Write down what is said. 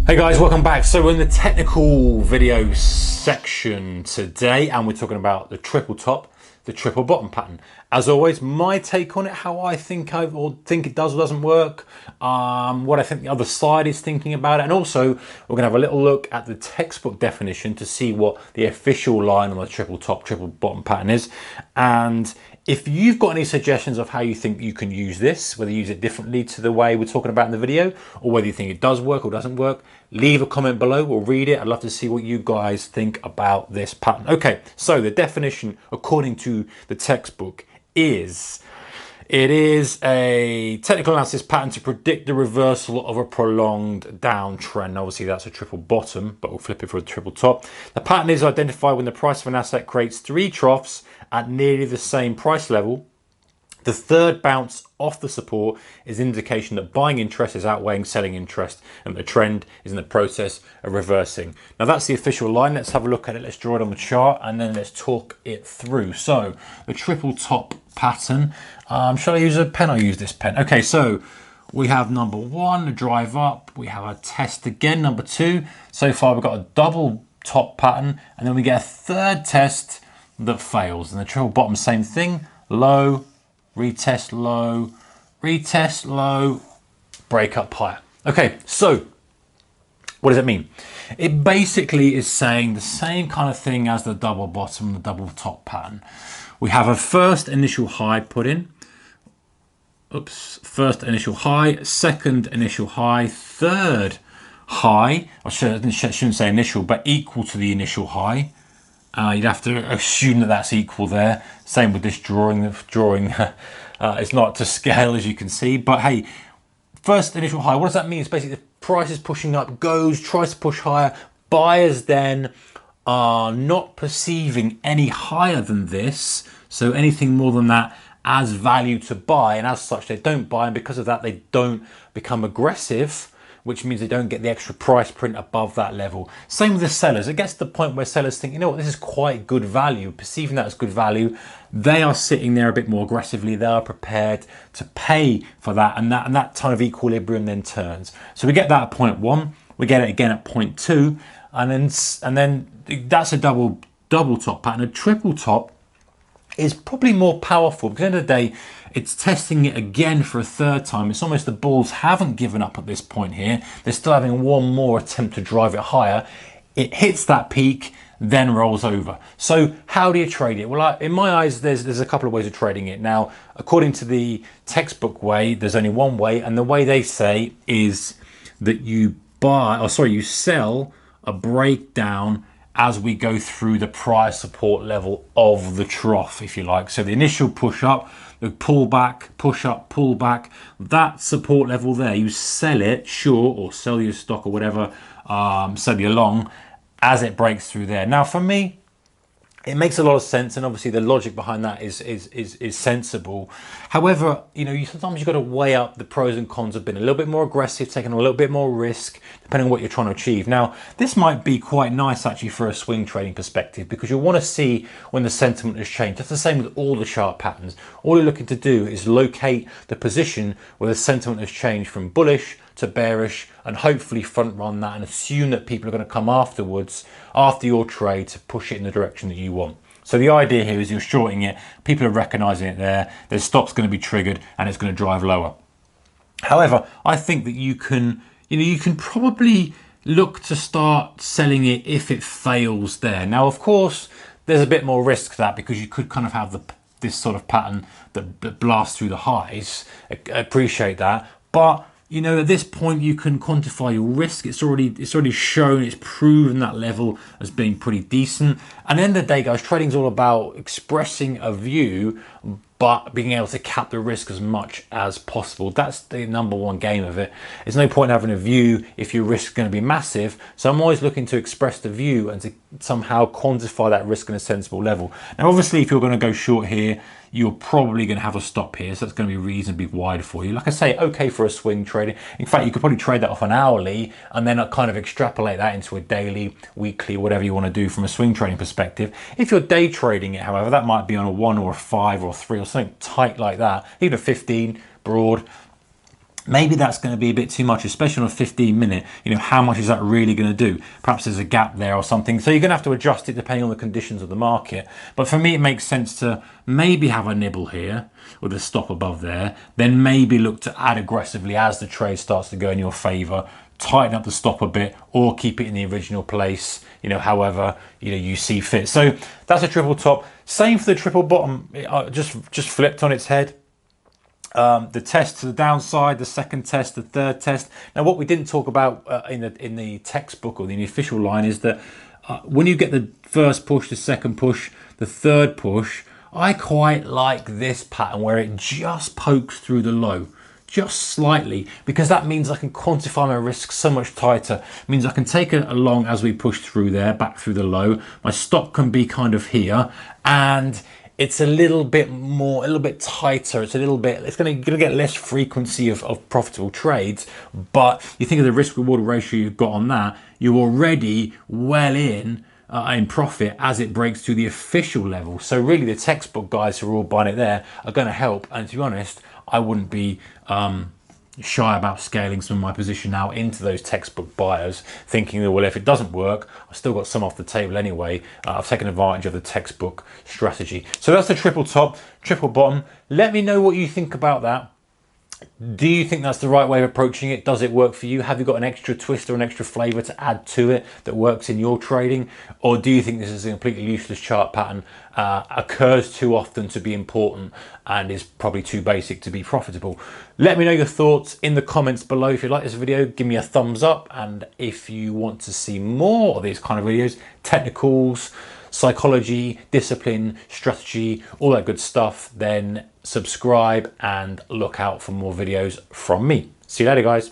Hey guys, welcome back. So we're in the technical video section today and we're talking about the triple top, the triple bottom pattern. As always, my take on it, how I think it does or doesn't work, what I think the other side is thinking about it, and also we're gonna have a little look at the textbook definition to see what the official line on the triple top, triple bottom pattern is. And if you've got any suggestions of how you think you can use this, whether you use it differently to the way we're talking about in the video, or whether you think it does work or doesn't work, leave a comment below. We'll read it. I'd love to see what you guys think about this pattern. Okay, so the definition, according to the textbook, is it is a technical analysis pattern to predict the reversal of a prolonged downtrend. Obviously, that's a triple bottom, but we'll flip it for a triple top. The pattern is identified when the price of an asset creates three troughs at nearly the same price level. The third bounce off the support is an indication that buying interest is outweighing selling interest and the trend is in the process of reversing. Now that's the official line. Let's have a look at it. Let's draw it on the chart and then let's talk it through. So the triple top pattern. Shall I use a pen? I'll use this pen. Okay, so we have number one, the drive up. We have a test again, number two. So far we've got a double top pattern and then we get a third test that fails. And the triple bottom, same thing, low, retest low, break up higher. Okay, so what does it mean? It basically is saying the same kind of thing as the double bottom, the double top pattern. We have a first initial high put in. First initial high, second initial high, third high, I shouldn't say initial, but equal to the initial high. You'd have to assume that that's equal there. Same with this drawing. It's not to scale, as you can see. But hey, first initial high, what does that mean? It's basically the price is pushing up, tries to push higher. Buyers then are not perceiving any higher than this. So anything more than that as value to buy. And as such, they don't buy. And because of that, they don't become aggressive, which means they don't get the extra price print above that level. Same with the sellers. It gets to the point where sellers think, you know what, this is quite good value. Perceiving that as good value, they are sitting there a bit more aggressively. They are prepared to pay for that, and that kind of equilibrium then turns. So we get that at point one, we get it again at point two, and then that's a double top pattern. A triple top is probably more powerful because at the end of the day, it's testing it again for a third time. It's almost the bulls haven't given up at this point here. They're still having one more attempt to drive it higher. It hits that peak, then rolls over. So how do you trade it? Well, in my eyes, there's a couple of ways of trading it. Now, according to the textbook way, there's only one way, and the way they say is that you sell a breakdown as we go through the prior support level of the trough, if you like. So the initial push up, the pull back, push up, pull back, that support level there, you sell it short or sell your stock or whatever, sell your long as it breaks through there. Now for me, it makes a lot of sense, and obviously the logic behind that is sensible. However, sometimes you've got to weigh up the pros and cons of being a little bit more aggressive, taking a little bit more risk, depending on what you're trying to achieve. Now, this might be quite nice actually for a swing trading perspective, because you'll want to see when the sentiment has changed. That's the same with all the chart patterns. All you're looking to do is locate the position where the sentiment has changed from bullish to bearish, and hopefully front run that and assume that people are going to come afterwards, after your trade, to push it in the direction that you want. So the idea here is you're shorting it, people are recognizing it there, their stop's going to be triggered and it's going to drive lower. However, I think that you can probably look to start selling it if it fails there. Now, of course, there's a bit more risk to that because you could kind of have this sort of pattern that blasts through the highs. I appreciate that, but at this point you can quantify your risk. It's already shown, it's proven that level as being pretty decent. And at the end of the day, guys, trading is all about expressing a view, but being able to cap the risk as much as possible. That's the number one game of it. There's no point in having a view if your risk is going to be massive. So I'm always looking to express the view and to somehow quantify that risk in a sensible level. Now, obviously, if you're going to go short here, you're probably going to have a stop here, so it's going to be reasonably wide for you. Like I say, okay for a swing trading. In fact, you could probably trade that off an hourly and then kind of extrapolate that into a daily, weekly, whatever you want to do from a swing trading perspective. If you're day trading it, however, that might be on a 1 or a 5 or a 3 or something tight like that, even a 15 broad. maybe that's going to be a bit too much, especially on a 15-minute. You know, how much is that really going to do? Perhaps there's a gap there or something. So you're going to have to adjust it depending on the conditions of the market. But for me, it makes sense to maybe have a nibble here with a stop above there, then maybe look to add aggressively as the trade starts to go in your favor, tighten up the stop a bit or keep it in the original place, you know, however, you know, you see fit. So that's a triple top. Same for the triple bottom, just flipped on its head. The test to the downside, the second test, the third test. Now, what we didn't talk about in the textbook or the official line is that when you get the first push, the second push, the third push, I quite like this pattern where it just pokes through the low, just slightly, because that means I can quantify my risk so much tighter. It means I can take it along as we push through there, back through the low. My stop can be kind of here, and it's a little bit more, a little bit tighter. It's going to get less frequency of profitable trades. But you think of the risk reward ratio you've got on that, you're already well in profit as it breaks to the official level. So really, the textbook guys who are all buying it there are going to help. And to be honest, I wouldn't be shy about scaling some of my position now into those textbook buyers, thinking that, well, if it doesn't work, I've still got some off the table anyway. I've taken advantage of the textbook strategy. So that's the triple top, triple bottom. Let me know what you think about that. Do you think that's the right way of approaching it? Does it work for you? Have you got an extra twist or an extra flavor to add to it that works in your trading? Or do you think this is a completely useless chart pattern, occurs too often to be important and is probably too basic to be profitable? Let me know your thoughts in the comments below. If you like this video, give me a thumbs up. And if you want to see more of these kind of videos, technicals, psychology, discipline, strategy, all that good stuff, then subscribe and look out for more videos from me. See you later, guys.